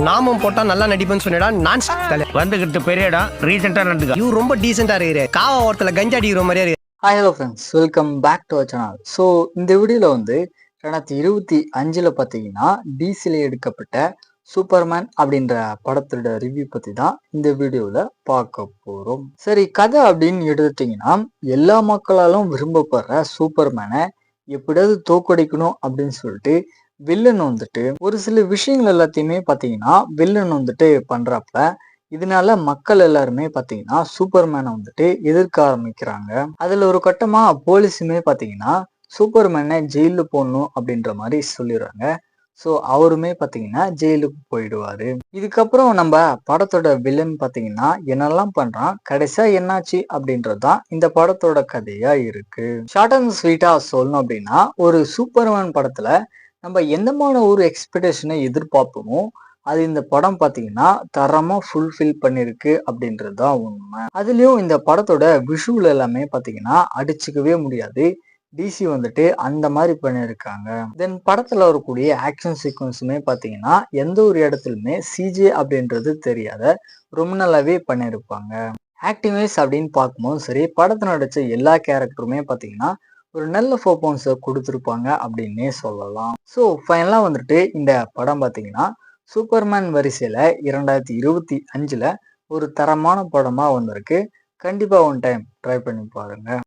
நாமும் போட்டா நல்லா நடிப்பேன்னு சொன்னடா. நான் வந்துகிட்டு பெரிய இடம் ரீசெண்டா நடந்துக்க. இவரு ரொம்ப டீசெண்டா இருக்கிற காவா ஓரத்துல கஞ்சா அடிக்கிற மாதிரியா இருக்கு. Hi hello friends, welcome back to our channel. So இந்த வீடியோவில் வந்து 2025 பார்த்தீங்கன்னா டிசியில் எடுக்கப்பட்ட சூப்பர்மேன் அப்படின்ற படத்தோட ரிவ்யூ பற்றி தான் இந்த வீடியோவில் பார்க்க போகிறோம். சரி, கதை அப்படின்னு எடுத்துட்டிங்கன்னா எல்லா மக்களாலும் விரும்பப்படுற சூப்பர்மேனை எப்படியாவது தோக்கடிக்கணும் அப்படின்னு சொல்லிட்டு வில்லன் வந்துட்டு ஒரு சில விஷயங்கள் எல்லாத்தையுமே பார்த்தீங்கன்னா வில்லன் வந்துட்டு பண்ணுறப்ப இதனால மக்கள் எல்லாருமே பாத்தீங்கன்னா சூப்பர்மேனை வந்துட்டு எதிர்க்க ஆரம்பிக்கிறாங்க. அதுல ஒரு கட்டமா போலீஸுமே பாத்தீங்கன்னா சூப்பர்மேனை ஜெயிலு போடணும் அப்படின்ற மாதிரி சொல்லிடுறாங்க. ஸோ அவருமே பாத்தீங்கன்னா ஜெயிலுக்கு போயிடுவாரு. இதுக்கப்புறம் நம்ம படத்தோட வில்லன் பாத்தீங்கன்னா என்னெல்லாம் பண்றான், கடைசியா என்னாச்சு அப்படின்றதுதான் இந்த படத்தோட கதையா இருக்கு. ஷார்ட் அண்ட் ஸ்வீட்டா சொல்லணும் அப்படின்னா ஒரு சூப்பர்மேன் படத்துல நம்ம எந்தமான ஒரு எக்ஸ்பெக்டேஷனை எதிர்பார்ப்போமோ அது இந்த படம் பார்த்தீங்கன்னா தரமா ஃபுல்ஃபில் பண்ணிருக்கு அப்படின்றது தான் உண்மை. அதுலயும் இந்த படத்தோட விஷுவல் எல்லாமே பார்த்தீங்கன்னா அடிச்சுக்கவே முடியாது. டிசி வந்துட்டு அந்த மாதிரி பண்ணியிருக்காங்க. தென் படத்துல வரக்கூடிய ஆக்ஷன் சீக்வன்ஸுமே பார்த்தீங்கன்னா எந்த ஒரு இடத்துலையுமே சிஜே அப்படின்றது தெரியாத ரொம்ப நல்லாவே பண்ணியிருப்பாங்க. ஆக்டிங் வைஸ் அப்படின்னு பார்க்கும்போது சரி, படத்தை நடிச்ச எல்லா கேரக்டருமே பார்த்தீங்கன்னா ஒரு நல்ல பெர்ஃபார்மன்ஸை கொடுத்துருப்பாங்க அப்படின்னே சொல்லலாம். ஸோ ஃபைனலாக வந்துட்டு இந்த படம் பார்த்தீங்கன்னா சூப்பர்மேன் வரிசையில 2025 ஒரு தரமான படமா வந்திருக்கு. கண்டிப்பா ஒன் டைம் ட்ரை பண்ணி பாருங்க.